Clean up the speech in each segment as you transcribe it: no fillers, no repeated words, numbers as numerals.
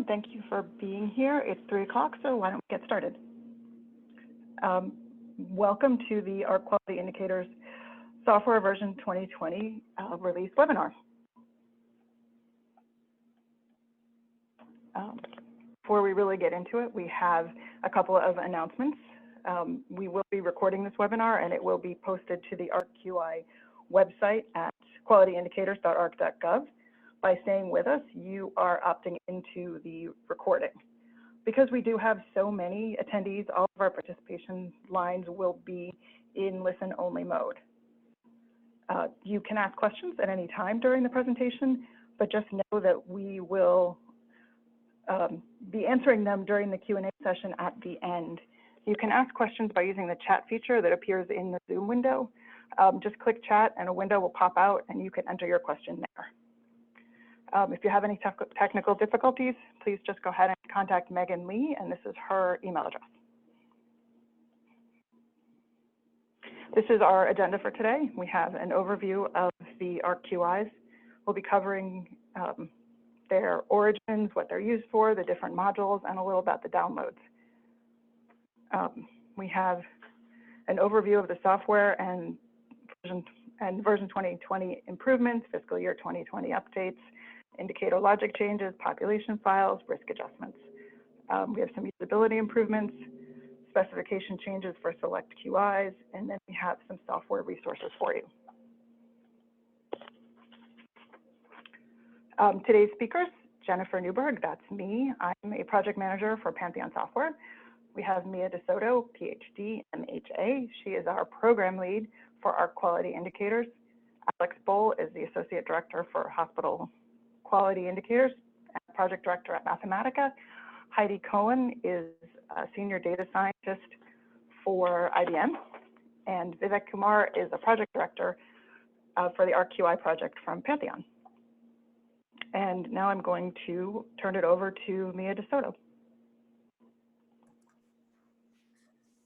everyone. Thank you for being here. It's 3 o'clock, so why don't we get started? Welcome to the AHRQ Quality Indicators Software version 2020 release webinar. Before we really get into it, we have a couple of announcements. We will be recording this webinar and it will be posted to the AHRQI website at qualityindicators.arq.gov. By staying with us, you are opting into the recording. Because we do have so many attendees, all of our participation lines will be in listen-only mode. You can ask questions at any time during the presentation, but just know that we will be answering them during the Q&A session at the end. You can ask questions by using the chat feature that appears in the Zoom window. Just click chat and a window will pop out and you can enter your question there. If you have any technical difficulties, please just go ahead and contact Megan Lee, and this is her email address. This is our agenda for today. We have an overview of the AHRQIs. We'll be covering their origins, what they're used for, the different modules, and a little about the downloads. We have an overview of the software and version 2020 improvements, fiscal year 2020 updates, indicator logic changes, population files, risk adjustments. We have some usability improvements, specification changes for select QIs, and then we have some software resources for you. Today's speakers, Jennifer Newberg, that's me. I'm a project manager for Pantheon Software. We have Mia DeSoto, PhD, MHA. She is our program lead for our quality indicators. Alex Bohl is the associate director for hospital quality indicators and project director at Mathematica. Heidi Cohen is a senior data scientist for IBM. And Vivek Kumar is a project director for the AHRQI project from Pantheon. And now I'm going to turn it over to Mia DeSoto.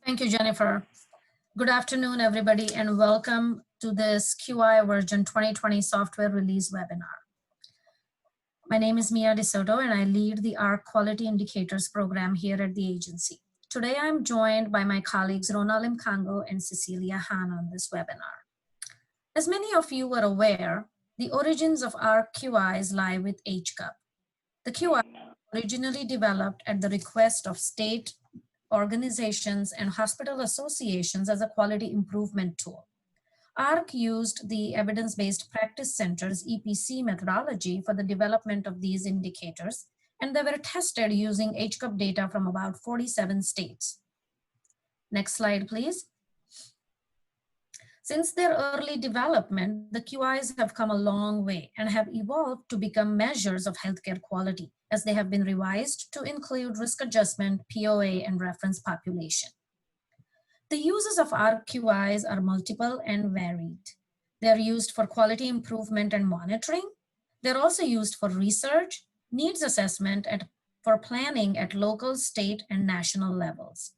Thank you, Jennifer. Good afternoon, everybody, and welcome to this QI version 2020 software release webinar. My name is Mia DeSoto, and I lead the AHRQ Quality Indicators program here at the agency. Today, I'm joined by my colleagues Rona Limkango and Cecilia Han on this webinar. As many of you are aware, the origins of AHRQIs lie with HCUP. The QI originally developed at the request of state organizations and hospital associations as a quality improvement tool. AHRQ used the Evidence-Based Practice Center's EPC methodology for the development of these indicators, and they were tested using HCUP data from about 47 states. Next slide, please. Since their early development, the QIs have come a long way and have evolved to become measures of healthcare quality, as they have been revised to include risk adjustment, POA, and reference population. The uses of AHRQIs are multiple and varied. They're used for quality improvement and monitoring. They're also used for research, needs assessment, and for planning at local, state, and national levels.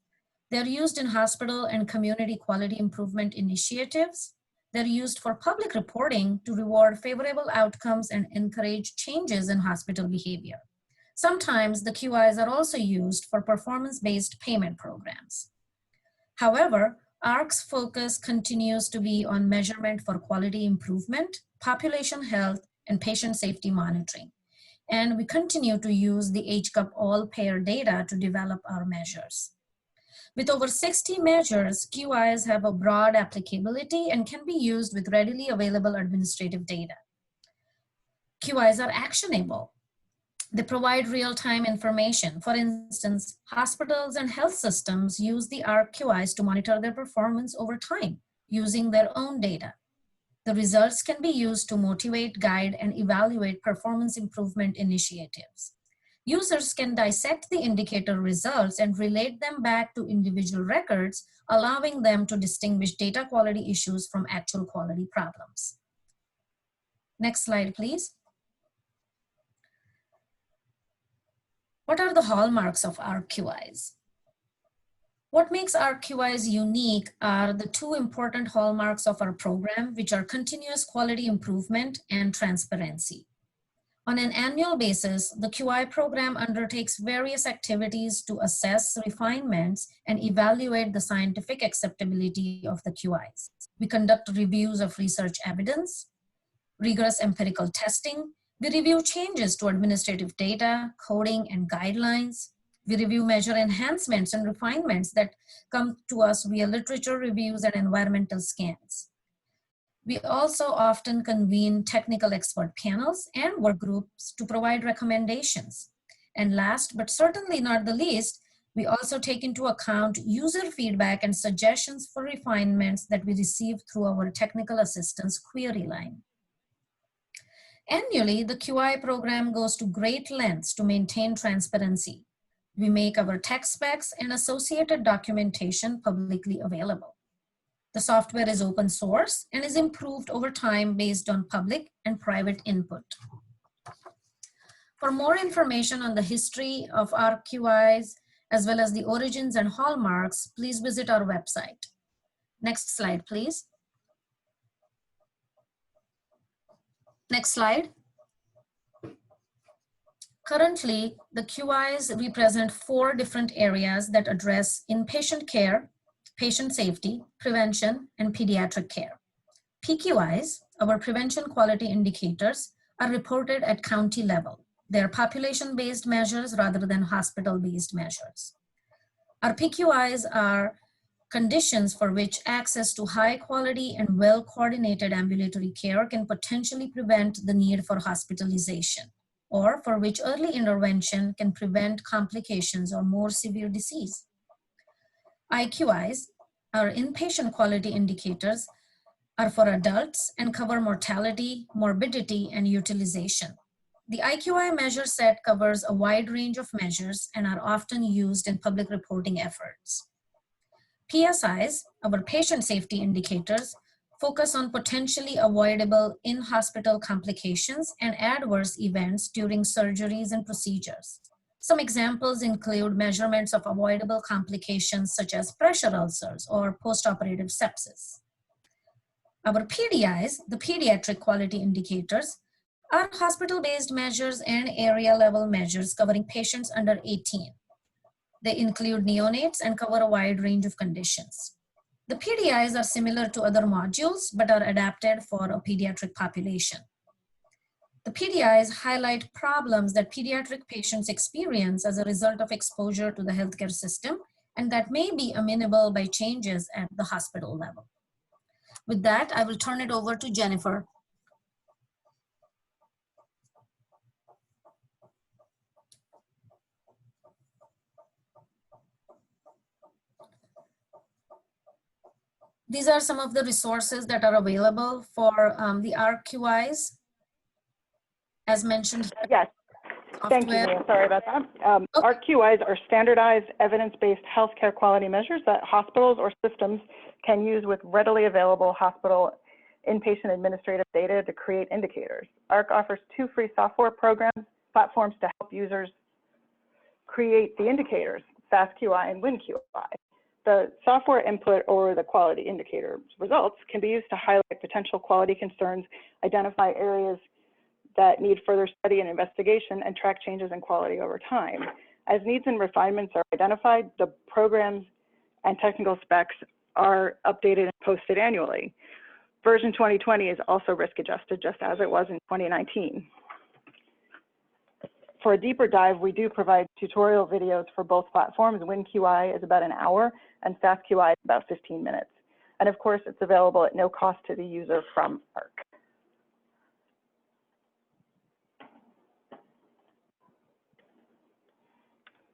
They're used in hospital and community quality improvement initiatives. They're used for public reporting to reward favorable outcomes and encourage changes in hospital behavior. Sometimes the QIs are also used for performance-based payment programs. However, AHRQ's focus continues to be on measurement for quality improvement, population health, and patient safety monitoring. And we continue to use the HCUP all-payer data to develop our measures. With over 60 measures, QIs have a broad applicability and can be used with readily available administrative data. QIs are actionable. They provide real-time information. For instance, hospitals and health systems use the AHRQIs to monitor their performance over time using their own data. The results can be used to motivate, guide, and evaluate performance improvement initiatives. Users can dissect the indicator results and relate them back to individual records, allowing them to distinguish data quality issues from actual quality problems. Next slide, please. What are the hallmarks of AHRQIs? What makes AHRQIs unique are the two important hallmarks of our program, which are continuous quality improvement and transparency. On an annual basis, the QI program undertakes various activities to assess refinements and evaluate the scientific acceptability of the QIs. We conduct reviews of research evidence, rigorous empirical testing. We review changes to administrative data, coding, and guidelines. We review measure enhancements and refinements that come to us via literature reviews and environmental scans. We also often convene technical expert panels and work groups to provide recommendations. And last, but certainly not the least, we also take into account user feedback and suggestions for refinements that we receive through our technical assistance query line. Annually, the QI program goes to great lengths to maintain transparency. We make our tech specs and associated documentation publicly available. The software is open source and is improved over time based on public and private input. For more information on the history of our QIs, as well as the origins and hallmarks, please visit our website. Next slide, please. Next slide. Currently, the QIs represent 4 different areas that address inpatient care, patient safety, prevention, and pediatric care. PQIs, our prevention quality indicators, are reported at county level. They are population-based measures rather than hospital-based measures. Our PQIs are conditions for which access to high-quality and well-coordinated ambulatory care can potentially prevent the need for hospitalization, or for which early intervention can prevent complications or more severe disease. IQIs, our inpatient quality indicators, are for adults and cover mortality, morbidity, and utilization. The IQI measure set covers a wide range of measures and are often used in public reporting efforts. PSIs, our patient safety indicators, focus on potentially avoidable in-hospital complications and adverse events during surgeries and procedures. Some examples include measurements of avoidable complications such as pressure ulcers or postoperative sepsis. Our PDIs, the pediatric quality indicators, are hospital-based measures and area-level measures covering patients under 18. They include neonates and cover a wide range of conditions. The PDIs are similar to other modules, but are adapted for a pediatric population. The PDIs highlight problems that pediatric patients experience as a result of exposure to the healthcare system and that may be amenable by changes at the hospital level. With that, I will turn it over to Jennifer. These are some of the resources that are available for the RQIs, as mentioned. Yes, thank you, Mia. Sorry about that. RQIs are standardized evidence-based healthcare quality measures that hospitals or systems can use with readily available hospital inpatient administrative data to create indicators. AHRQ offers 2 free software platforms to help users create the indicators, FastQI and WinQI. The software input or the quality indicator results can be used to highlight potential quality concerns, identify areas that need further study and investigation, and track changes in quality over time. As needs and refinements are identified, the programs and technical specs are updated and posted annually. Version 2020 is also risk adjusted, just as it was in 2019. For a deeper dive, we do provide tutorial videos for both platforms. WinQI is about an hour and FastQI is about 15 minutes. And of course, it's available at no cost to the user from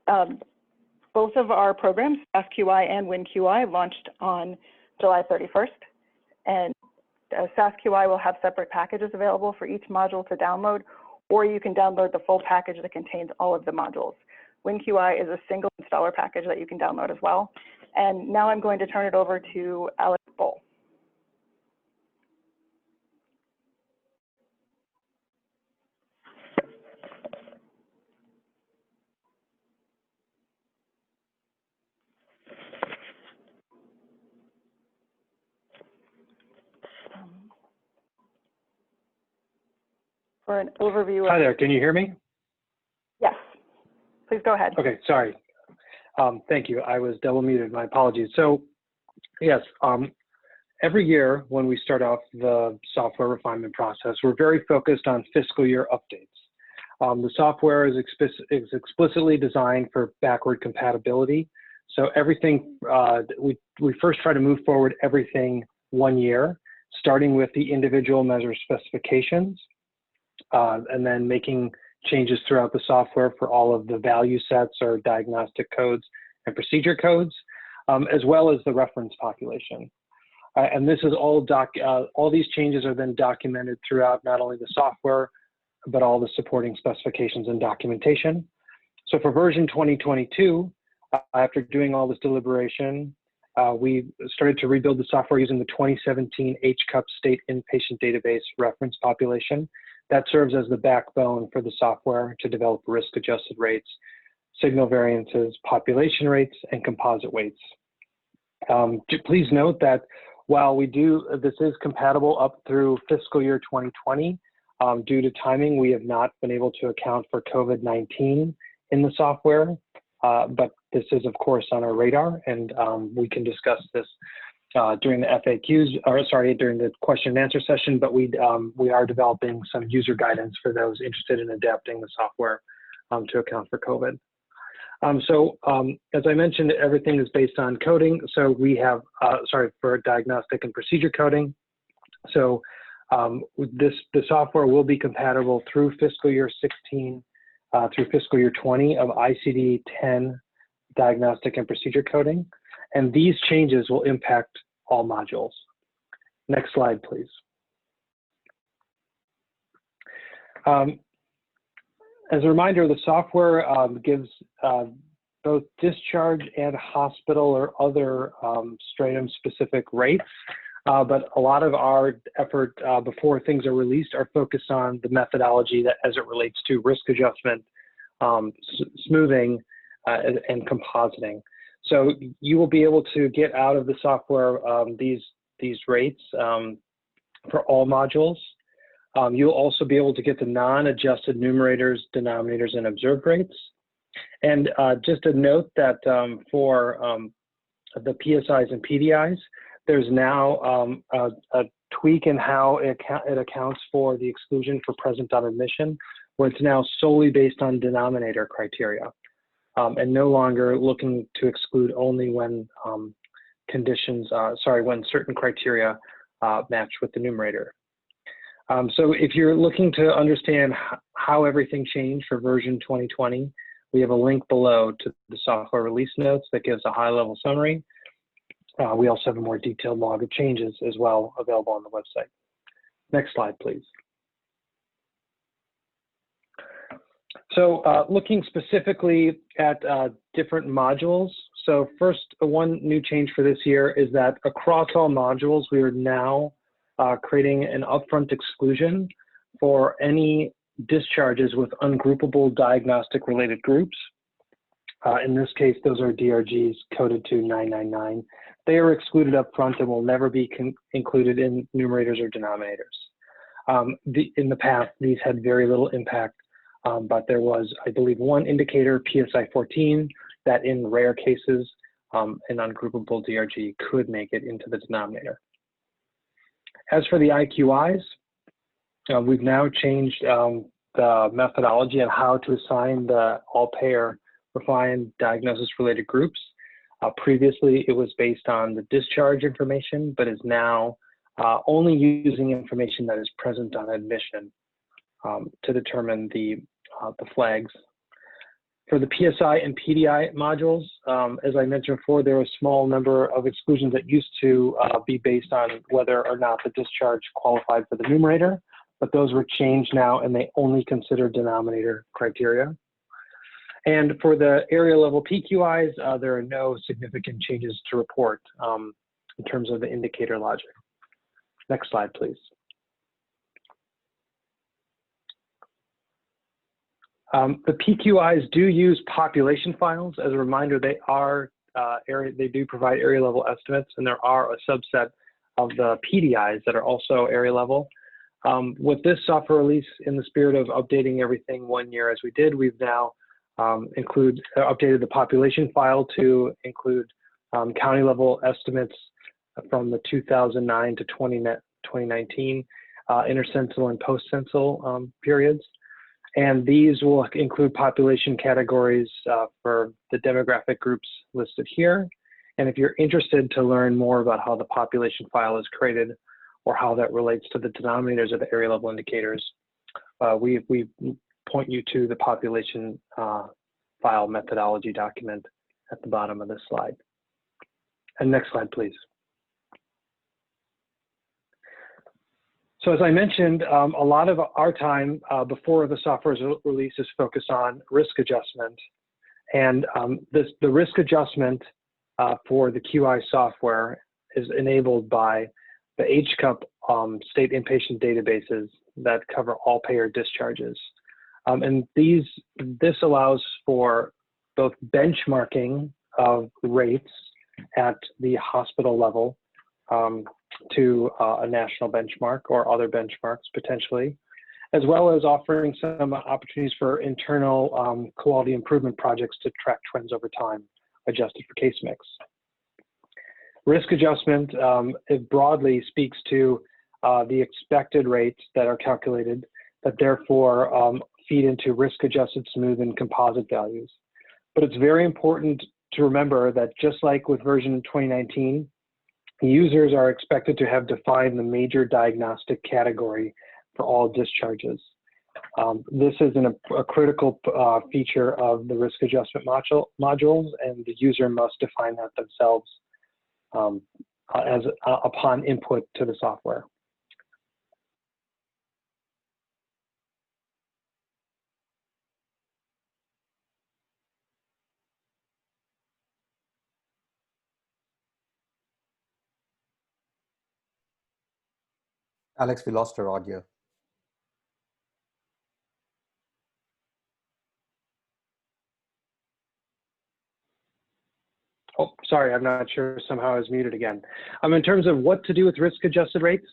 AHRQ. Both of our programs, FastQI and WinQI, launched on July 31st. And FastQI will have separate packages available for each module to download, or you can download the full package that contains all of the modules. WinQI is a single installer package that you can download as well. And now I'm going to turn it over to Alex Bull. for an overview. Hi there, can you hear me? Yes, please go ahead. Okay, sorry. Thank you, I was double muted, my apologies. So yes, every year when we start off the software refinement process, we're very focused on fiscal year updates. The software is explicitly designed for backward compatibility. So everything, we first try to move forward everything 1 year, starting with the individual measure specifications, and then making changes throughout the software for all of the value sets or diagnostic codes and procedure codes, as well as the reference population. And this is all these changes are then documented throughout not only the software, but all the supporting specifications and documentation. So for version 2022, after doing all this deliberation, we started to rebuild the software using the 2017 HCUP State Inpatient Database reference population. That serves as the backbone for the software to develop risk-adjusted rates, signal variances, population rates, and composite weights. Please note that while this is compatible up through fiscal year 2020, due to timing, we have not been able to account for COVID-19 in the software, but this is of course on our radar, and we can discuss this during the FAQs, or sorry, during the question and answer session, but we are developing some user guidance for those interested in adapting the software to account for COVID. As I mentioned, everything is based on coding. So we have, for diagnostic and procedure coding. So the software will be compatible through fiscal year 16 through fiscal year 20 of ICD-10 diagnostic and procedure coding. And these changes will impact all modules. Next slide, please. As a reminder, the software gives both discharge and hospital or other stratum-specific rates, but a lot of our effort before things are released are focused on the methodology that as it relates to risk adjustment, smoothing, and compositing. So you will be able to get out of the software these rates for all modules. You'll also be able to get the non-adjusted numerators, denominators, and observed rates. And just a note that for the PSIs and PDIs, there's now a tweak in how it accounts for the exclusion for present on admission, where it's now solely based on denominator criteria, and no longer looking to exclude only when when certain criteria match with the numerator. So if you're looking to understand how everything changed for version 2020, we have a link below to the software release notes that gives a high-level summary. We also have a more detailed log of changes as well available on the website. Next slide, please. So looking specifically at different modules. So first, one new change for this year is that across all modules, we are now creating an upfront exclusion for any discharges with ungroupable diagnostic related groups. In this case, those are DRGs coded to 999. They are excluded up front and will never be included in numerators or denominators. In the past, these had very little impact, but there was, I believe, one indicator, PSI 14, that in rare cases, an ungroupable DRG could make it into the denominator. As for the IQIs, we've now changed the methodology on how to assign the all-payer refined diagnosis-related groups. Previously, it was based on the discharge information, but is now only using information that is present on admission to determine the flags. For the PSI and PDI modules, as I mentioned before, there are a small number of exclusions that used to be based on whether or not the discharge qualified for the numerator, but those were changed now and they only consider denominator criteria. And for the area level PQIs, there are no significant changes to report in terms of the indicator logic. Next slide, please. The PQIs do use population files. As a reminder, they are they do provide area level estimates, and there are a subset of the PDIs that are also area level. With this software release, in the spirit of updating everything 1 year as we did, we've now updated the population file to include county level estimates from the 2009 to 2019 intercensal and post-censal periods. And these will include population categories for the demographic groups listed here. And if you're interested to learn more about how the population file is created or how that relates to the denominators of the area level indicators, we point you to the population file methodology document at the bottom of this slide. And next slide, please. So as I mentioned, a lot of our time before the software's release is focused on risk adjustment. And the risk adjustment for the QI software is enabled by the HCUP state inpatient databases that cover all payer discharges. And this allows for both benchmarking of rates at the hospital level to a national benchmark or other benchmarks potentially, as well as offering some opportunities for internal quality improvement projects to track trends over time, adjusted for case mix. Risk adjustment, it broadly speaks to the expected rates that are calculated that therefore feed into risk-adjusted smooth and composite values. But it's very important to remember that just like with version 2019, users are expected to have defined the major diagnostic category for all discharges. This is a critical feature of the risk adjustment modules, and the user must define that themselves upon input to the software. Alex, we lost your audio. Oh, sorry, I'm not sure, somehow I was muted again. In terms of what to do with risk-adjusted rates,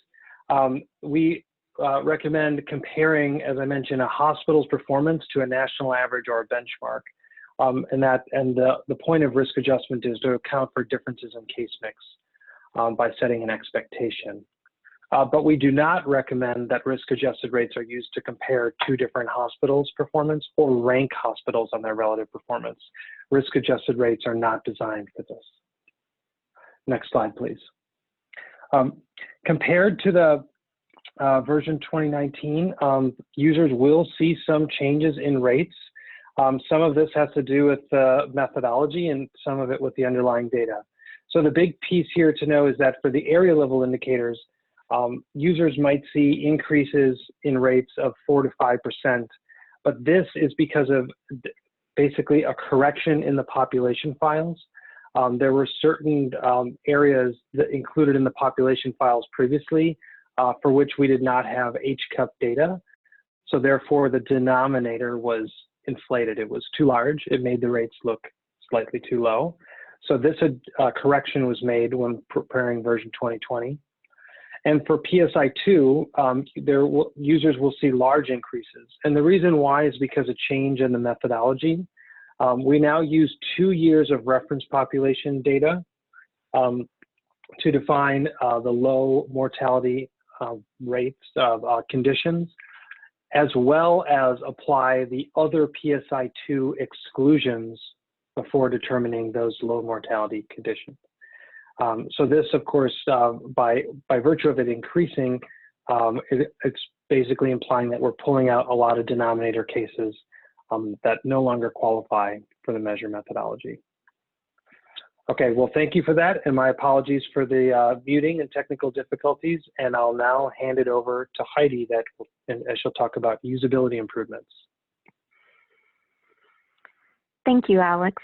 we recommend comparing, as I mentioned, a hospital's performance to a national average or a benchmark. And the point of risk adjustment is to account for differences in case mix by setting an expectation. But we do not recommend that risk-adjusted rates are used to compare two different hospitals' performance or rank hospitals on their relative performance. Risk-adjusted rates are not designed for this. Next slide, please. Compared to the version 2019, users will see some changes in rates. Some of this has to do with the methodology and some of it with the underlying data. So the big piece here to know is that for the area level indicators, users might see increases in rates of 4 to 5%, but this is because of basically a correction in the population files. There were certain areas that included in the population files previously for which we did not have HCUP data. So therefore the denominator was inflated. It was too large. It made the rates look slightly too low. So this correction was made when preparing version 2020. And for PSI2, users will see large increases. And the reason why is because of change in the methodology. We now use 2 years of reference population data to define the low mortality rates of conditions, as well as apply the other PSI2 exclusions before determining those low mortality conditions. So this, of course, by virtue of it increasing, it's basically implying that we're pulling out a lot of denominator cases that no longer qualify for the measure methodology. Okay, well, thank you for that, and my apologies for the muting and technical difficulties, and I'll now hand it over to Heidi, and she'll talk about usability improvements. Thank you, Alex.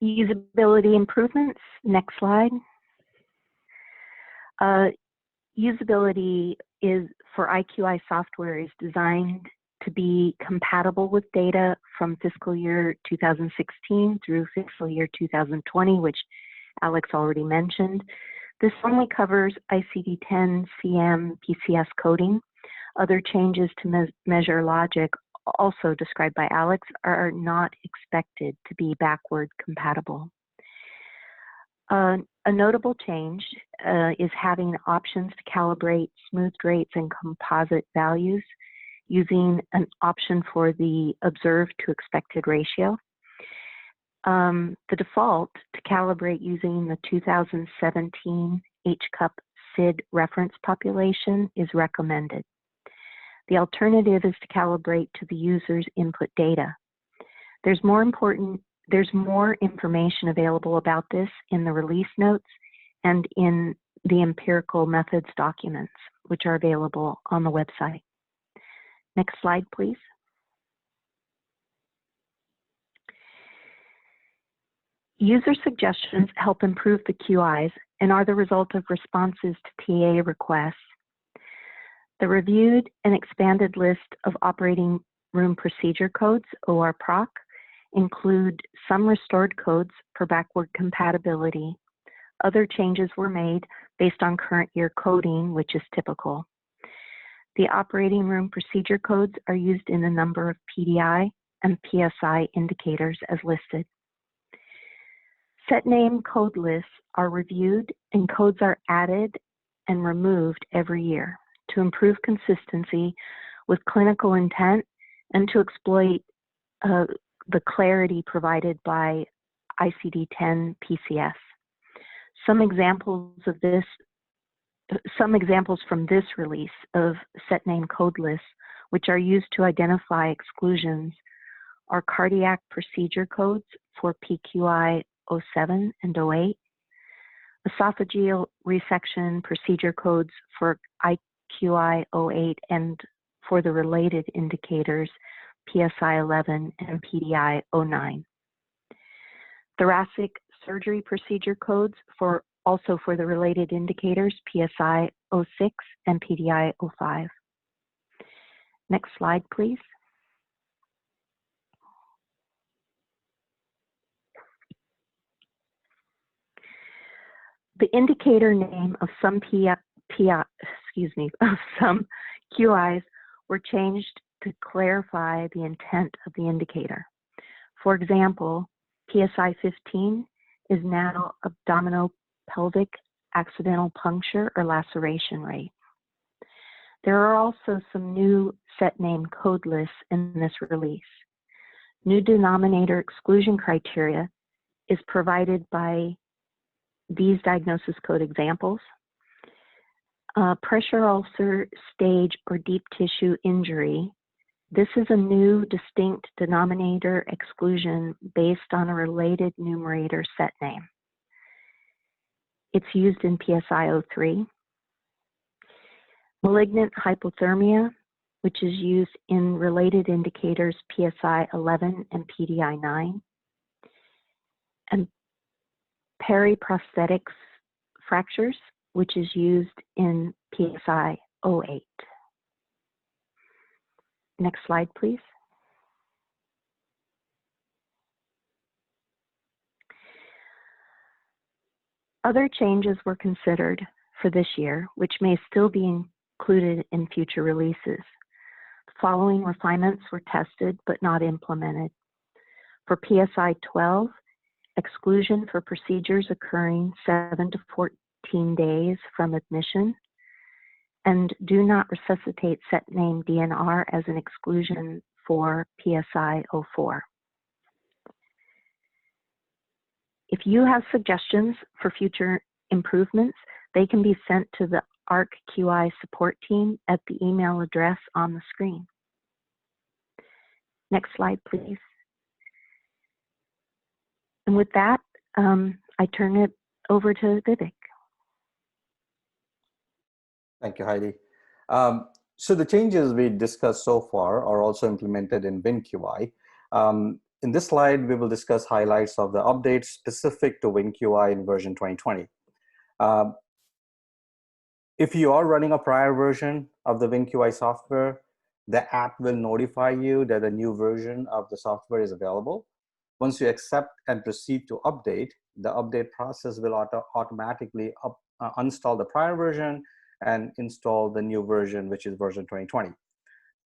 Usability improvements, next slide. Usability is for IQI software is designed to be compatible with data from fiscal year 2016 through fiscal year 2020, which Alex already mentioned. This only covers ICD-10-CM PCS coding. Other changes to measure logic, also described by Alex, are not expected to be backward compatible. A notable change is having options to calibrate smoothed rates and composite values using an option for the observed to expected ratio. The default to calibrate using the 2017 HCUP SID reference population is recommended. The alternative is to calibrate to the user's input data. There's more information available about this in the release notes and in the empirical methods documents, which are available on the website. Next slide, please. User suggestions help improve the QIs and are the result of responses to TA requests. The reviewed and expanded list of operating room procedure codes, ORPROC, include some restored codes for backward compatibility. Other changes were made based on current year coding, which is typical. The operating room procedure codes are used in a number of PDI and PSI indicators as listed. Set name code lists are reviewed and codes are added and removed every year to improve consistency with clinical intent and to exploit the clarity provided by ICD-10 PCS. Some examples from this release of set name code lists, which are used to identify exclusions, are cardiac procedure codes for PQI 07 and 08, esophageal resection procedure codes for IQI 08 and for the related indicators PSI 11 and PDI 09. Thoracic surgery procedure codes also for the related indicators PSI 06 and PDI 05. Next slide, please. The indicator name of some some QIs were changed to clarify the intent of the indicator. For example, PSI 15 is now abdominopelvic accidental puncture or laceration rate. There are also some new set name code lists in this release. New denominator exclusion criteria is provided by these diagnosis code examples. Pressure ulcer stage or deep tissue injury. This is a new distinct denominator exclusion based on a related numerator set name. It's used in PSI 03. Malignant hypothermia, which is used in related indicators PSI 11 and PDI 9. And periprosthetics fractures, which is used in PSI 08. Next slide, please. Other changes were considered for this year, which may still be included in future releases. The following refinements were tested but not implemented. For PSI 12, exclusion for procedures occurring 7 to 14 days from admission, and do not resuscitate set name DNR as an exclusion for PSI 04. If you have suggestions for future improvements, they can be sent to the AHRQ support team at the email address on the screen. Next slide, please. And with that, I turn it over to Vivek. Thank you, Heidi. So the changes we discussed so far are also implemented in WinQI. In this slide, we will discuss highlights of the updates specific to WinQI in version 2020. If you are running a prior version of the WinQI software, the app will notify you that a new version of the software is available. Once you accept and proceed to update, the update process will automatically uninstall the prior version and install the new version, which is version 2020.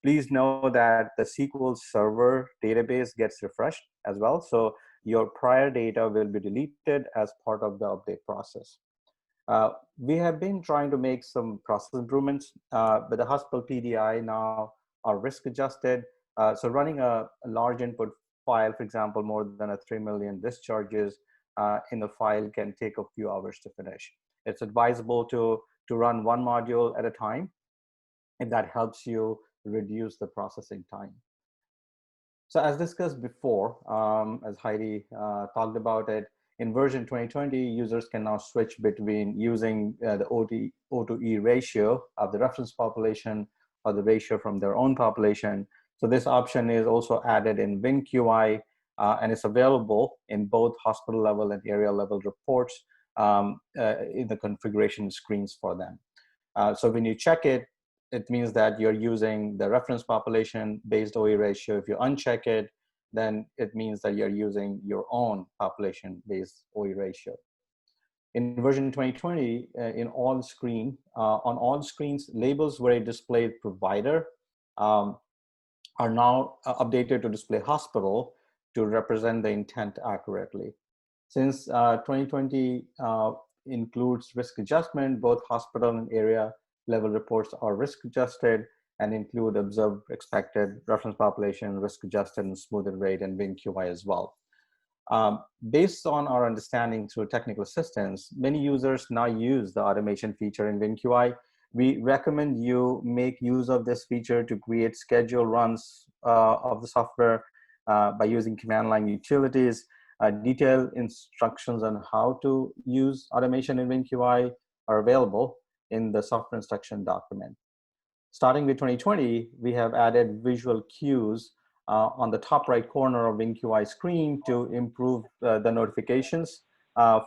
Please know that the SQL Server database gets refreshed as well. So your prior data will be deleted as part of the update process. We have been trying to make some process improvements, but the hospital PDI now are risk adjusted. So running a large input file, for example, more than 3 million discharges in the file can take a few hours to finish. It's advisable to run one module at a time, and that helps you reduce the processing time. So as discussed before, as Heidi talked about it, in version 2020, users can now switch between using the O to E ratio of the reference population or the ratio from their own population. So this option is also added in WinQI, and it's available in both hospital level and area level reports in the configuration screens for them. So when you check it, it means that you're using the reference population based OE ratio. If you uncheck it, then it means that you're using your own population based OE ratio. In version 2020, on all screens, labels where a displayed provider are now updated to display hospital to represent the intent accurately. Since 2020 includes risk adjustment, both hospital and area level reports are risk adjusted and include observed, expected, reference population, risk adjusted, and smoothed rate, and WinQI as well. Based on our understanding through technical assistance, many users now use the automation feature in WinQI. We recommend you make use of this feature to create schedule runs of the software by using command line utilities. Detailed instructions on how to use automation in WinQI are available in the software instruction document. Starting with 2020, we have added visual cues on the top right corner of WinQI screen to improve the notifications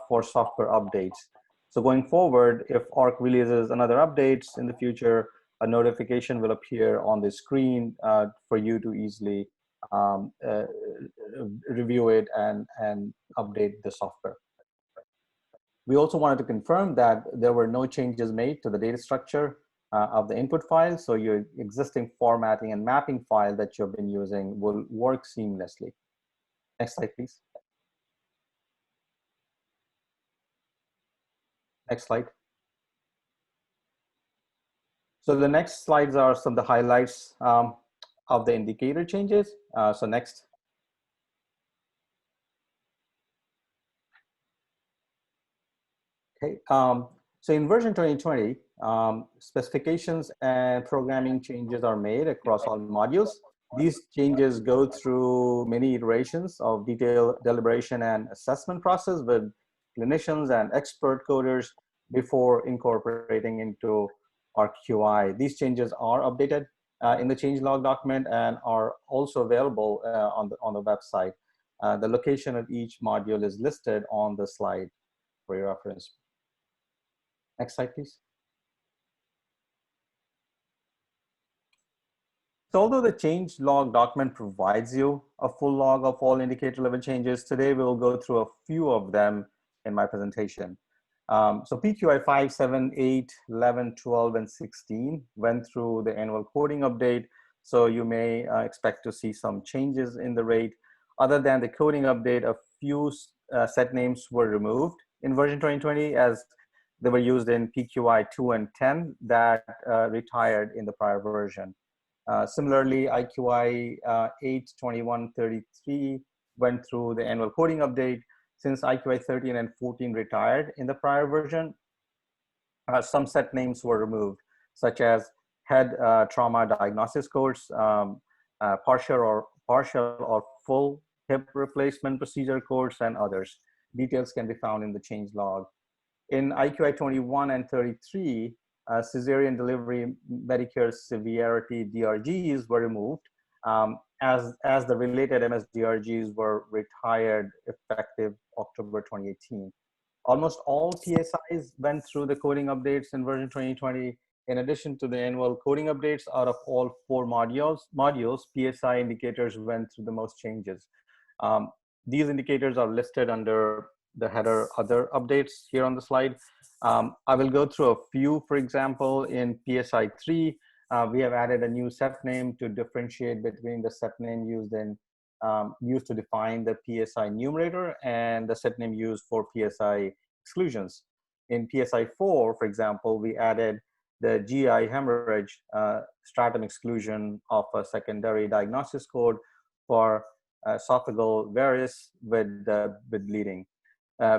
for software updates. So going forward, if AHRQ releases another updates in the future, a notification will appear on the screen for you to easily review it and update the software. We also wanted to confirm that there were no changes made to the data structure of the input file, so your existing formatting and mapping file that you've been using will work seamlessly. Next slide, please. Next slide. So the next slides are some of the highlights of the indicator changes. So next. Okay, so in version 2020, specifications and programming changes are made across all modules. These changes go through many iterations of detailed deliberation and assessment process with clinicians and expert coders before incorporating into AHRQ. These changes are updated in the changelog document and are also available on the website. The location of each module is listed on the slide for your reference. Next slide, please. So although the change log document provides you a full log of all indicator level changes, today we will go through a few of them in my presentation. So PQI 5, 7, 8, 11, 12, and 16 went through the annual coding update. So you may expect to see some changes in the rate. Other than the coding update, a few set names were removed in version 2020 as they were used in PQI 2 and 10 that retired in the prior version. Similarly, IQI 8, 21, 33 went through the annual coding update. Since IQI 13 and 14 retired in the prior version, some set names were removed, such as head trauma diagnosis course, partial or full hip replacement procedure course, and others. Details can be found in the change log. In IQI 21 and 33, cesarean delivery Medicare severity DRGs were removed as the related MS-DRGs were retired effective October 2018. Almost all PSIs went through the coding updates in version 2020. In addition to the annual coding updates, out of all 4 modules, PSI indicators went through the most changes. These indicators are listed under the header other updates here on the slide. I will go through a few. For example, in PSI 3, we have added a new set name to differentiate between the set name used to define the PSI numerator and the set name used for PSI exclusions. In PSI 4, for example, we added the GI hemorrhage stratum exclusion of a secondary diagnosis code for esophageal varus with bleeding.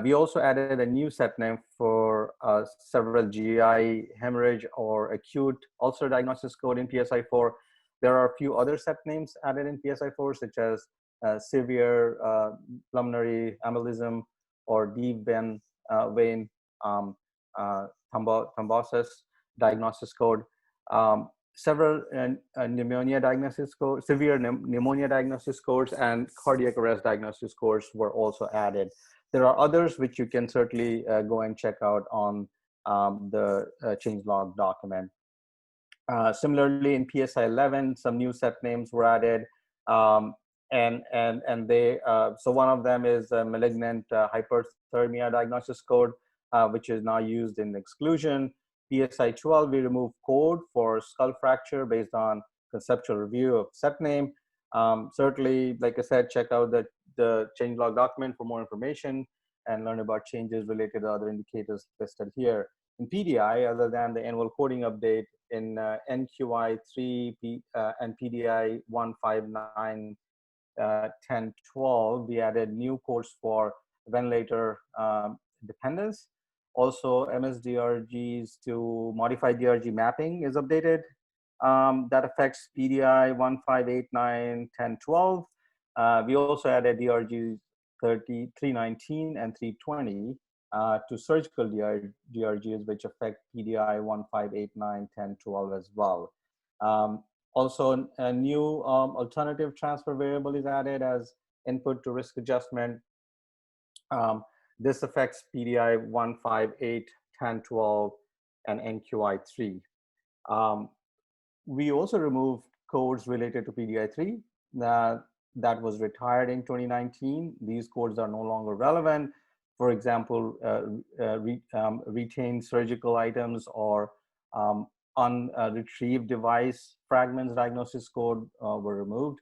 We also added a new set name for several GI hemorrhage or acute ulcer diagnosis code in PSI 4. There are a few other set names added in PSI 4, such as severe pulmonary embolism or deep vein thrombosis diagnosis code. Several pneumonia diagnosis codes, severe pneumonia diagnosis codes, and cardiac arrest diagnosis codes were also added. There are others which you can certainly go and check out on the changelog document. Similarly, in PSI 11, some new set names were added, and they so one of them is malignant hyperthermia diagnosis code, which is now used in exclusion. PSI 12, we remove code for skull fracture based on conceptual review of set name. Certainly, like I said, check out the changelog document for more information and learn about changes related to other indicators listed here. In PDI, other than the annual coding update in NQI 3 and PDI 159, 10, 12, we added new codes for ventilator dependence. Also, MSDRGs to modify DRG mapping is updated. That affects PDI 1589, 10, 12. We also added DRGs 319 and 320 to surgical DRGs, which affect PDI 1589, 10, 12 as well. Also, a new alternative transfer variable is added as input to risk adjustment. This affects PDI 158, 10, 12, and NQI 3. We also removed codes related to PDI 3 that was retired in 2019. These codes are no longer relevant. For example, retained surgical items or unretrieved device fragments diagnosis code were removed.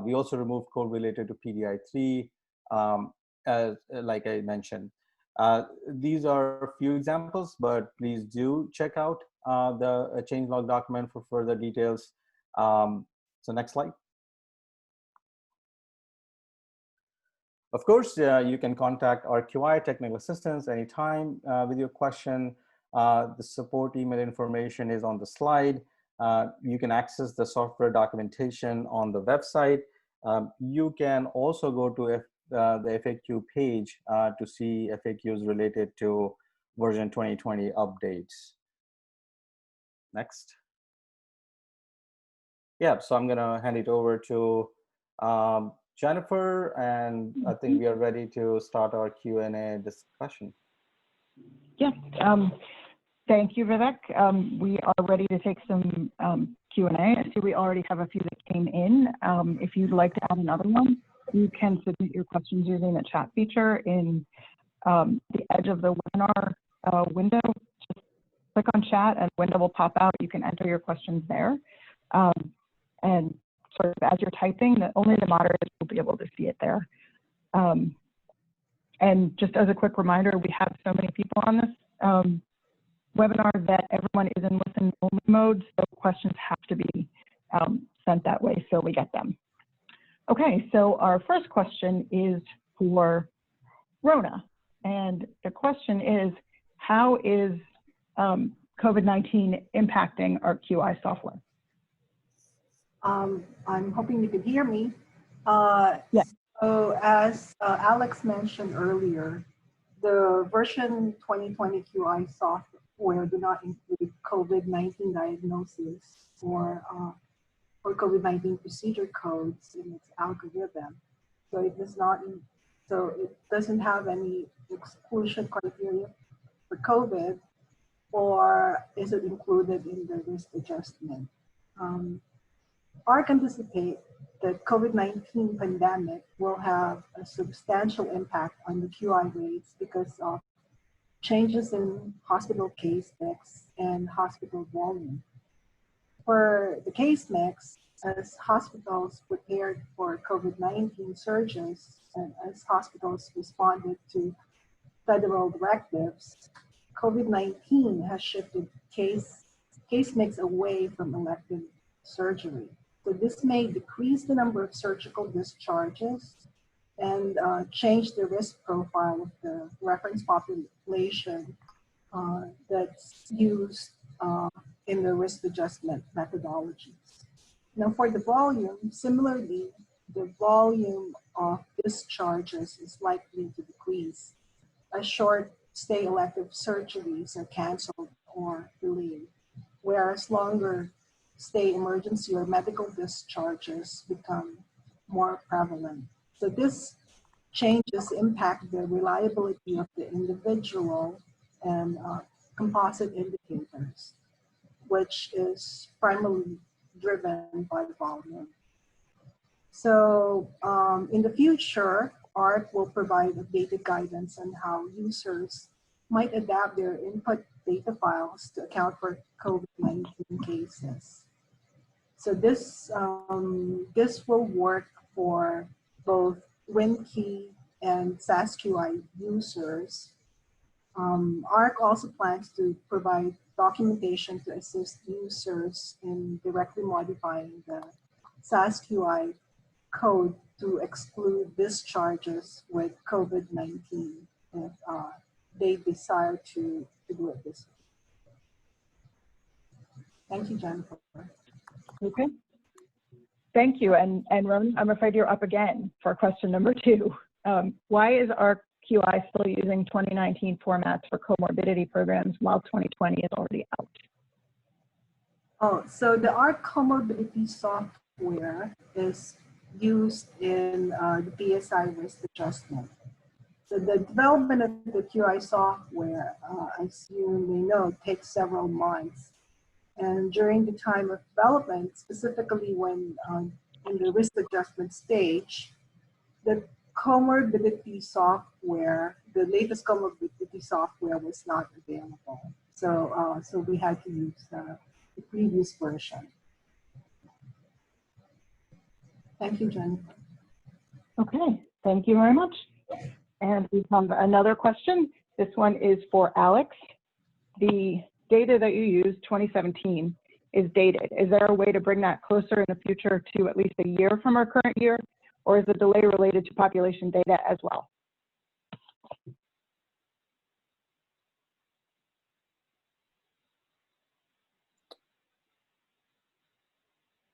We also removed code related to PDI 3, like I mentioned. These are a few examples, but please do check out the changelog document for further details. So next slide. Of course, you can contact RQI technical assistance anytime with your question. The support email information is on the slide. You can access the software documentation on the website. You can also go to the FAQ page to see FAQs related to version 2020 updates. Next. Yeah, so I'm gonna hand it over to Jennifer, and I think we are ready to start our Q&A discussion. Yeah, thank you, Vivek. We are ready to take some Q&A. I see we already have a few that came in. If you'd like to add another one, you can submit your questions using the chat feature in the edge of the webinar window. Just click on chat and a window will pop out. You can enter your questions there. And sort of as you're typing, only the moderators will be able to see it there. And just as a quick reminder, we have so many people on this webinar that everyone is in listen-only mode, so questions have to be sent that way so we get them. Okay, so our first question is for Rona, and the question is, how is COVID-19 impacting our QI software? I'm hoping you can hear me. Yes. So as Alex mentioned earlier, the version 2020 QI software do not include COVID-19 diagnosis or COVID-19 procedure codes in its algorithm. So it does not. So it doesn't have any exclusion criteria for COVID, or is it included in the risk adjustment? AHRQ anticipate the COVID-19 pandemic will have a substantial impact on the QI rates because of changes in hospital case mix and hospital volume. For the case mix, as hospitals prepared for COVID-19 surges and as hospitals responded to federal directives, COVID-19 has shifted case mix away from elective surgery. So this may decrease the number of surgical discharges and change the risk profile of the reference population that's used in the risk adjustment methodologies. Now for the volume, similarly, the volume of discharges is likely to decrease as short stay elective surgeries are canceled or delayed, whereas longer stay emergency or medical discharges become more prevalent. So this changes impact the reliability of the individual and composite indicators, which is primarily driven by the volume. So in the future, AHRQ will provide updated guidance on how users might adapt their input data files to account for COVID-19 cases. So this will work for both WinKey and SASQI users. AHRQ also plans to provide documentation to assist users in directly modifying the SASQI code to exclude discharges with COVID-19 if they desire to do it this way. Thank you, Jennifer. Okay. Thank you. And Ron, I'm afraid you're up again for question number 2. Why is our QI still using 2019 formats for comorbidity programs while 2020 is already out? Oh, so the AHRQ comorbidity software is used in the PSI risk adjustment. So the development of the QI software, as you may know, takes several months. And during the time of development, specifically when in the risk adjustment stage, the comorbidity software, the latest comorbidity software was not available. So, so we had to use the previous version. Thank you, Jennifer. Okay, thank you very much. And we have another question. This one is for Alex. The data that you used, 2017, is dated. Is there a way to bring that closer in the future to at least a year from our current year, or is the delay related to population data as well?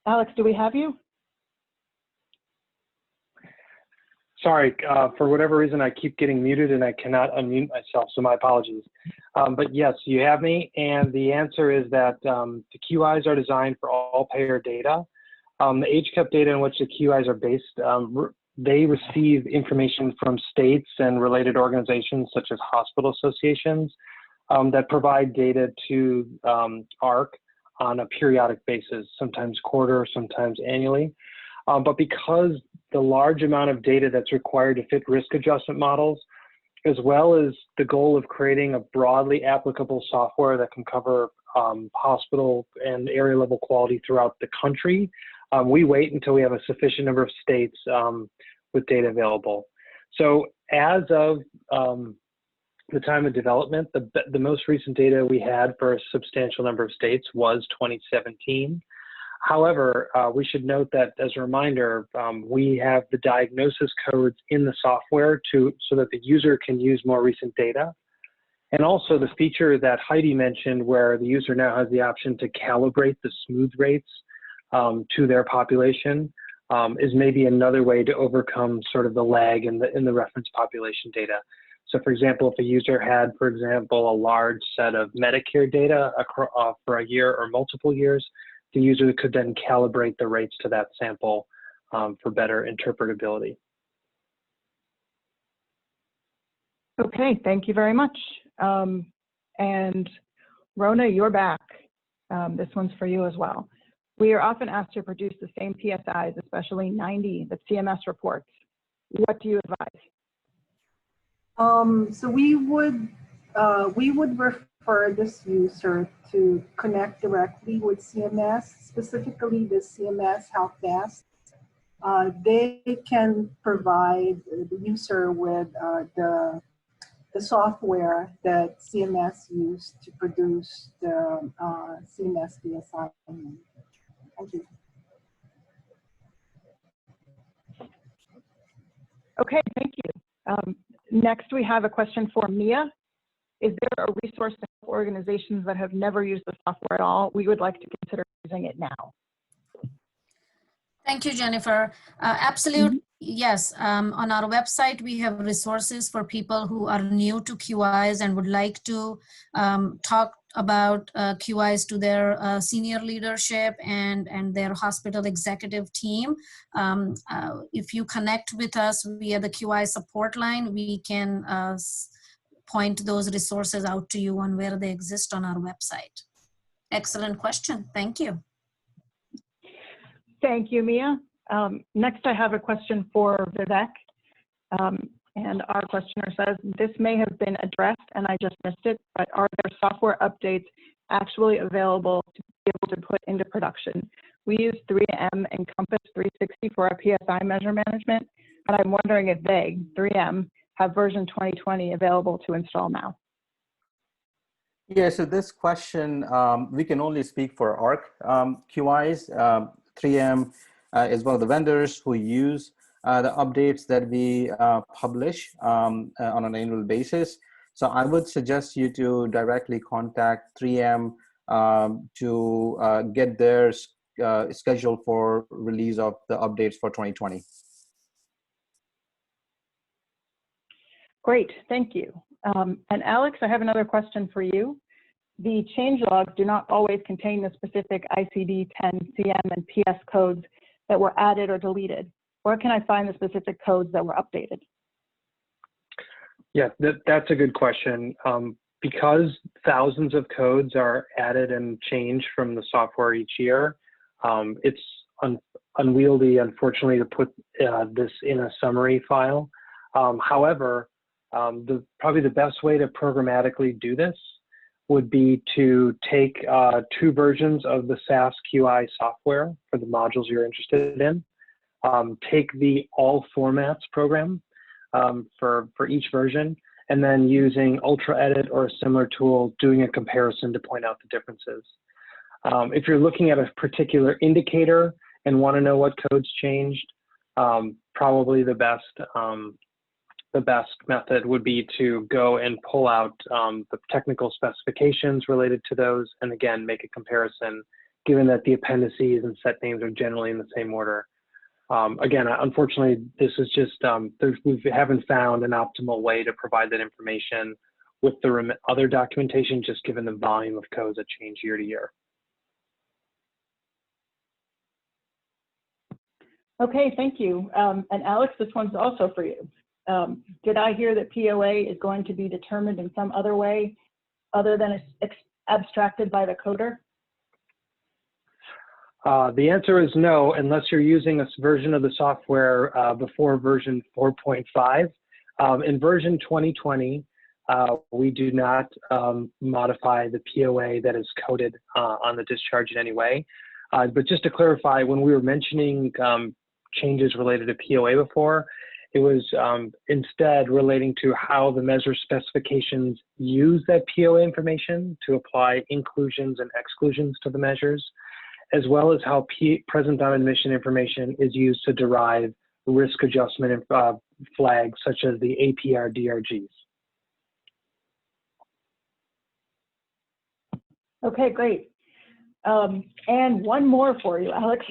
Alex, do we have you? Sorry, for whatever reason, I keep getting muted and I cannot unmute myself, so my apologies. But yes, you have me, and the answer is that the QIs are designed for all payer data. The HCAP data in which the QIs are based, they receive information from states and related organizations such as hospital associations that provide data to AHRQ on a periodic basis, sometimes quarter, sometimes annually. But because the large amount of data that's required to fit risk adjustment models, as well as the goal of creating a broadly applicable software that can cover hospital and area level quality throughout the country, we wait until we have a sufficient number of states with data available. So as of the time of development, the most recent data we had for a substantial number of states was 2017. However, we should note that as a reminder, we have the diagnosis codes in the software so that the user can use more recent data. And also the feature that Heidi mentioned where the user now has the option to calibrate the smooth rates to their population is maybe another way to overcome sort of the lag in the reference population data. So for example, if a user had, for example, a large set of Medicare data for a year or multiple years, the user could then calibrate the rates to that sample for better interpretability. Okay, thank you very much. And Rona, you're back. This one's for you as well. We are often asked to produce the same PSIs, especially 90 that CMS reports. What do you advise? So we would refer this user to connect directly with CMS, specifically the CMS Help Desk. They can provide the user with the software that CMS used to produce the CMS PSI. Thank you. Okay, thank you. Next, we have a question for Mia. Is there a resource to help organizations that have never used the software at all? We would like to consider using it now. Thank you, Jennifer. Absolutely, yes. On our website, we have resources for people who are new to QIs and would like to talk about QIs to their senior leadership and their hospital executive team. If you connect with us via the QI support line, we can point those resources out to you on where they exist on our website. Excellent question. Thank you. Thank you, Mia. Next, I have a question for Vivek. And our questioner says, this may have been addressed and I just missed it, but are there software updates actually available to be able to put into production? We use 3M and Compass 360 for our PSI measure management, and I'm wondering if they, 3M, have version 2020 available to install now. Yeah, so this question, we can only speak for AHRQ QIs. 3M is one of the vendors who use the updates that we publish on an annual basis. So I would suggest you to directly contact 3M to get their schedule for release of the updates for 2020. Great, thank you. And Alex, I have another question for you. The change logs do not always contain the specific ICD-10-CM and PS codes that were added or deleted. Where can I find the specific codes that were updated? Yeah, that's a good question. Because thousands of codes are added and changed from the software each year, it's unwieldy, unfortunately, to put this in a summary file. However, probably the best way to programmatically do this would be to take 2 versions of the SAS QI software for the modules you're interested in, take the all formats program for each version, and then using Ultra Edit or a similar tool, doing a comparison to point out the differences. If you're looking at a particular indicator and want to know what codes changed, probably the best method would be to go and pull out the technical specifications related to those, and again, make a comparison, given that the appendices and set names are generally in the same order. Again, unfortunately, this is just, we haven't found an optimal way to provide that information with the other documentation, just given the volume of codes that change year to year. Okay, thank you. And Alex, this one's also for you. Did I hear that POA is going to be determined in some other way other than abstracted by the coder? The answer is no, unless you're using a version of the software before version 4.5. In version 2020, we do not modify the POA that is coded on the discharge in any way. But just to clarify, when we were mentioning changes related to POA before, it was instead relating to how the measure specifications use that POA information to apply inclusions and exclusions to the measures, as well as how present on admission information is used to derive risk adjustment flags such as the APR-DRGs. Okay, great. And one more for you, Alex.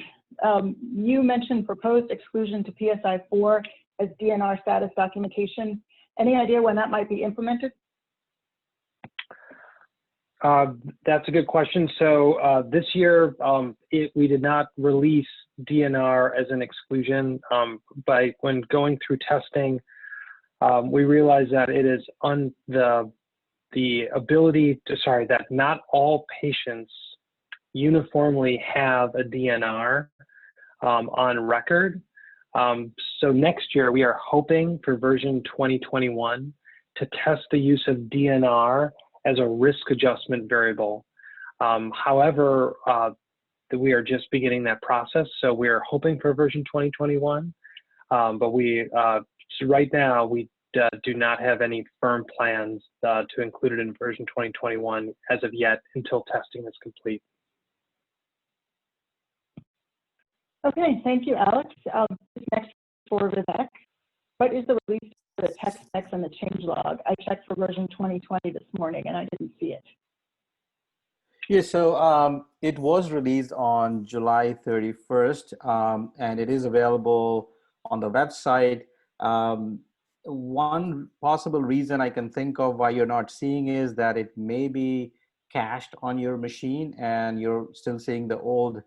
You mentioned proposed exclusion to PSI 4 as DNR status documentation. Any idea when that might be implemented? That's a good question. So this year, we did not release DNR as an exclusion. When going through testing, we realized that it is that not all patients uniformly have a DNR on record. So next year, we are hoping for version 2021 to test the use of DNR as a risk adjustment variable. However, we are just beginning that process, so we are hoping for version 2021. But so right now, we do not have any firm plans to include it in version 2021 as of yet until testing is complete. Okay, thank you, Alex. This next for Vivek. What is the release of the text specs and the change log? I checked for version 2020 this morning and I didn't see it. Yeah, so it was released on July 31st, and it is available on the website. One possible reason I can think of why you're not seeing is that it may be cached on your machine and you're still seeing the old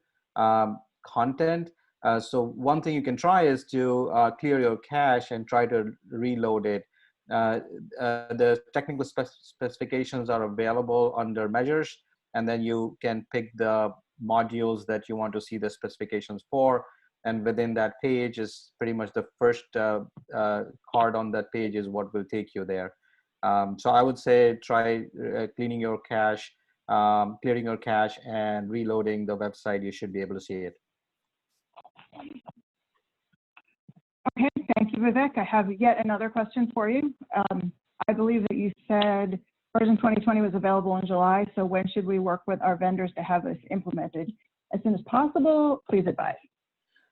content. So one thing you can try is to clear your cache and try to reload it. The technical specifications are available under measures, and then you can pick the modules that you want to see the specifications for. And within that page is pretty much the first card on that page is what will take you there. So I would say try clearing your cache and reloading the website. You should be able to see it. Okay, thank you, Vivek. I have yet another question for you. I believe that you said version 2020 was available in July, so when should we work with our vendors to have this implemented? As soon as possible, please advise.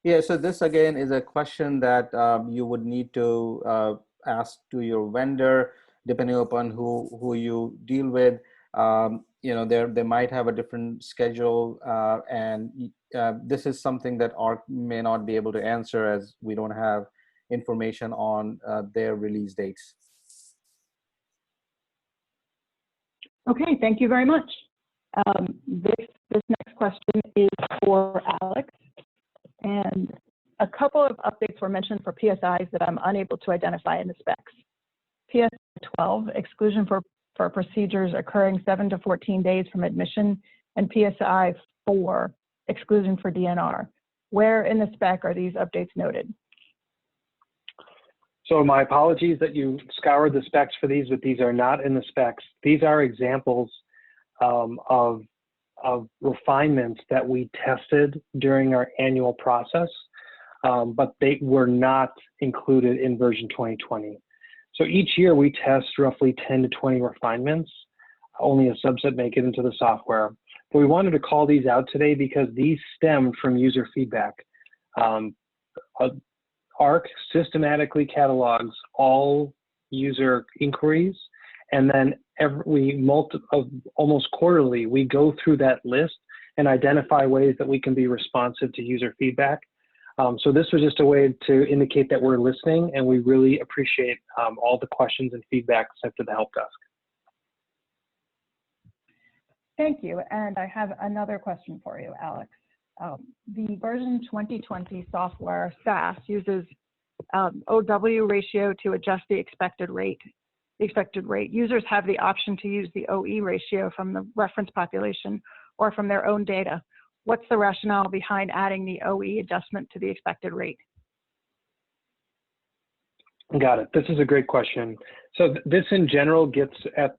Yeah, so this again is a question that you would need to ask to your vendor, depending upon who you deal with. You know, they might have a different schedule, and this is something that AHRQ may not be able to answer as we don't have information on their release dates. Okay, thank you very much. This next question is for Alex. And a couple of updates were mentioned for PSIs that I'm unable to identify in the specs. PSI 12, exclusion for procedures occurring 7 to 14 days from admission, and PSI 4, exclusion for DNR. Where in the spec are these updates noted? So my apologies that you scoured the specs for these, but these are not in the specs. These are examples of refinements that we tested during our annual process, but they were not included in version 2020. So each year we test roughly 10 to 20 refinements. Only a subset make it into the software. But we wanted to call these out today because these stem from user feedback. AHRQ systematically catalogs all user inquiries, and then almost quarterly, we go through that list and identify ways that we can be responsive to user feedback. So this was just a way to indicate that we're listening, and we really appreciate all the questions and feedback sent to the help desk. Thank you. And I have another question for you, Alex. The version 2020 software SaaS uses OW ratio to adjust the expected rate. Users have the option to use the OE ratio from the reference population or from their own data. What's the rationale behind adding the OE adjustment to the expected rate? Got it. This is a great question. So this in general gets at,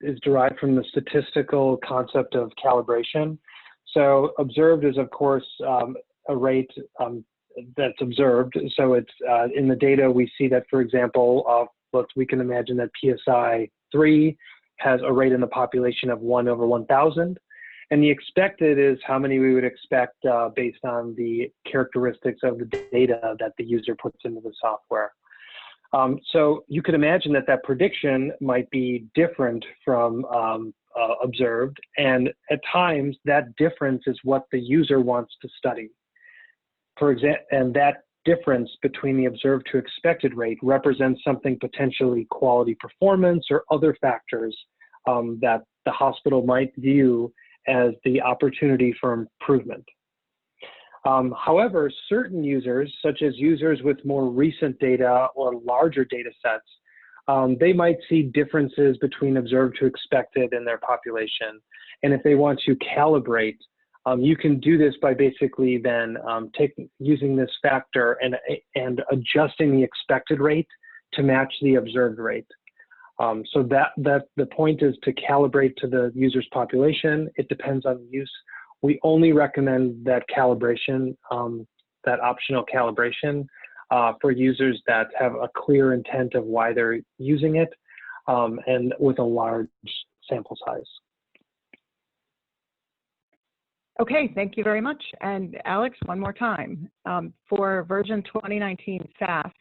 is derived from the statistical concept of calibration. So observed is, of course, a rate that's observed. So it's in the data, we see that, for example, we can imagine that PSI 3 has a rate in the population of 1 over 1,000. And the expected is how many we would expect based on the characteristics of the data that the user puts into the software. So you could imagine that that prediction might be different from observed, and at times that difference is what the user wants to study. For example, and that difference between the observed to expected rate represents something potentially quality performance or other factors that the hospital might view as the opportunity for improvement. However, certain users, such as users with more recent data or larger data sets, they might see differences between observed to expected in their population. And if they want to calibrate, you can do this by basically then using this factor and adjusting the expected rate to match the observed rate. So that the point is to calibrate to the user's population. It depends on use. We only recommend that calibration, that optional calibration for users that have a clear intent of why they're using it and with a large sample size. Okay, thank you very much. And Alex, one more time. For version 2019 SAS,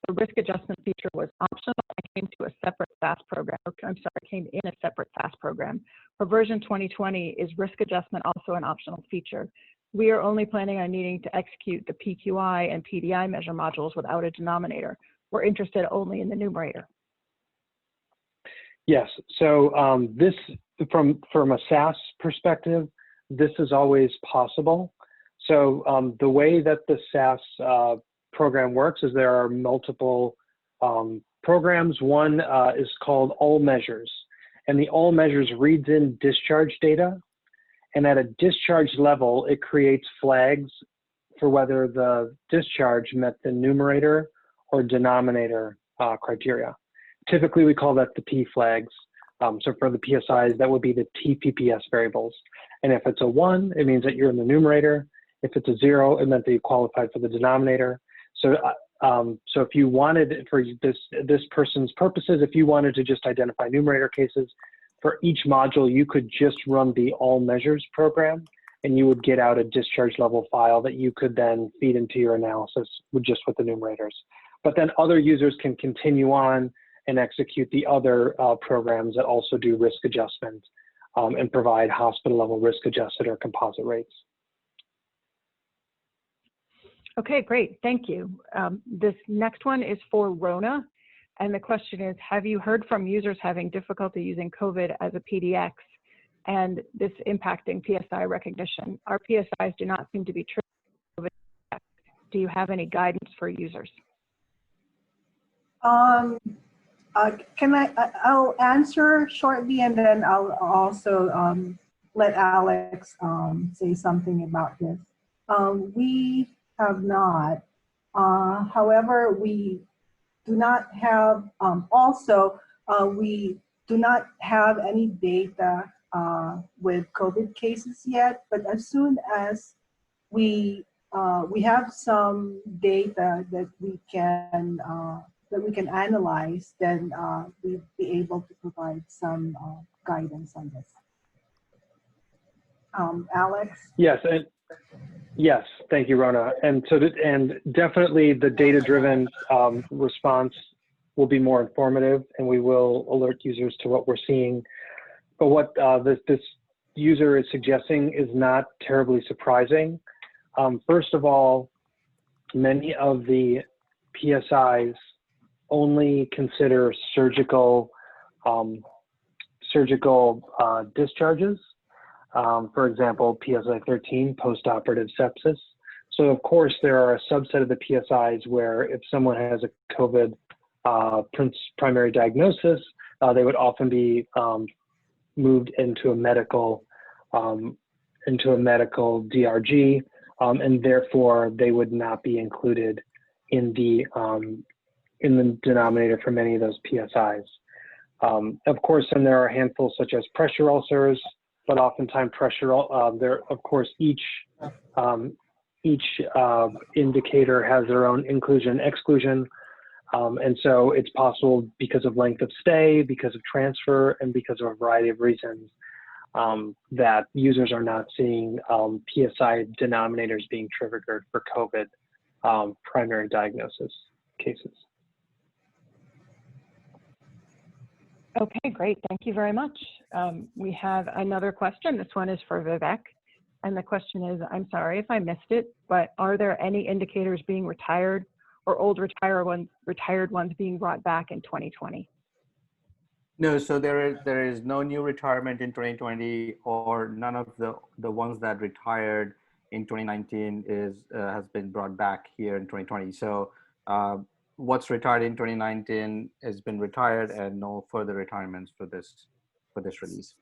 the risk adjustment feature was optional and came to a separate SAS program. I'm sorry, came in a separate SAS program. For version 2020, is risk adjustment also an optional feature? We are only planning on needing to execute the PQI and PDI measure modules without a denominator. We're interested only in the numerator. Yes, so this, from a SAS perspective, this is always possible. So the way that the SAS program works is there are multiple programs. One is called All Measures, and the All Measures reads in discharge data, and at a discharge level, it creates flags for whether the discharge met the numerator or denominator criteria. Typically, we call that the P flags. So for the PSIs, that would be the TPPS variables. And if it's a 1, it means that you're in the numerator. If it's a 0, it meant that you qualified for the denominator. So, so if you wanted, for this person's purposes, if you wanted to just identify numerator cases, for each module, you could just run the All Measures program, and you would get out a discharge level file that you could then feed into your analysis with the numerators. But then other users can continue on and execute the other programs that also do risk adjustment and provide hospital level risk adjusted or composite rates. Okay, great, thank you. This next one is for Rona, and the question is, have you heard from users having difficulty using COVID as a PDX and this impacting PSI recognition? Our PSIs do not seem to be triggered. Do you have any guidance for users? I'll answer shortly, and then I'll also let Alex say something about this. We have not. However, we do not have, we do not have any data with COVID cases yet, but as soon as we have some data that we can analyze, then we'll be able to provide some guidance on this. Alex? Yes, and yes, thank you, Rona. And so, and definitely the data-driven response will be more informative, and we will alert users to what we're seeing. But what this user is suggesting is not terribly surprising. First of all, many of the PSIs only consider surgical discharges. For example, PSI 13, postoperative sepsis. So of course, there are a subset of the PSIs where if someone has a COVID primary diagnosis, they would often be moved into a medical DRG, and therefore they would not be included in the denominator for many of those PSIs. Of course, then there are handfuls such as pressure ulcers, but oftentimes there, of course, each indicator has their own inclusion, exclusion. And so it's possible because of length of stay, because of transfer, and because of a variety of reasons that users are not seeing PSI denominators being triggered for COVID primary diagnosis cases. Okay, great. Thank you very much. We have another question. This one is for Vivek. And the question is, I'm sorry if I missed it, but are there any indicators being retired or old retired ones being brought back in 2020? No, so there is no new retirement in 2020, or none of the ones that retired in 2019 has been brought back here in 2020. So what's retired in 2019 has been retired, and no further retirements for this release.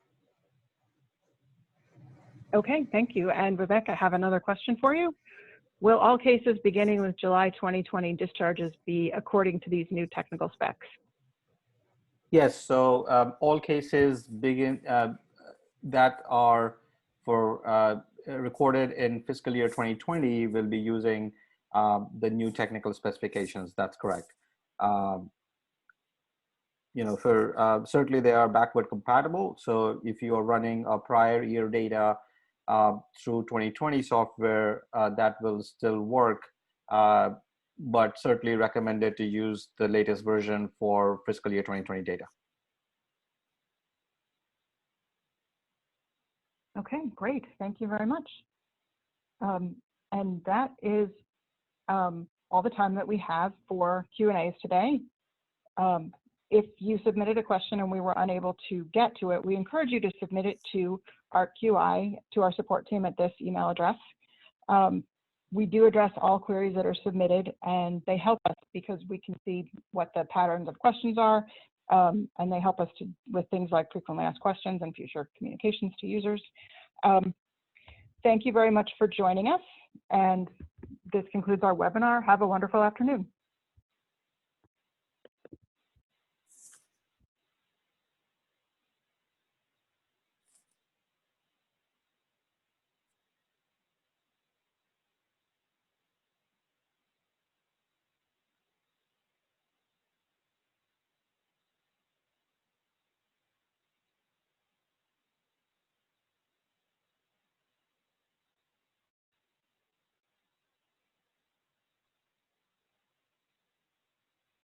Okay, thank you. And Rebecca, I have another question for you. Will all cases beginning with July 2020 discharges be according to these new technical specs? Yes, so all cases that are recorded in fiscal year 2020 will be using the new technical specifications. That's correct. Certainly they are backward compatible. So if you are running a prior year data through 2020 software, that will still work, but certainly recommended to use the latest version for fiscal year 2020 data. Okay, great. Thank you very much. And that is all the time that we have for Q&As today. If you submitted a question and we were unable to get to it, we encourage you to submit it to AHRQ, to our support team at this email address. We do address all queries that are submitted, and they help us because we can see what the patterns of questions are, and they help us with things like frequently asked questions and future communications to users. Thank you very much for joining us, and this concludes our webinar. Have a wonderful afternoon.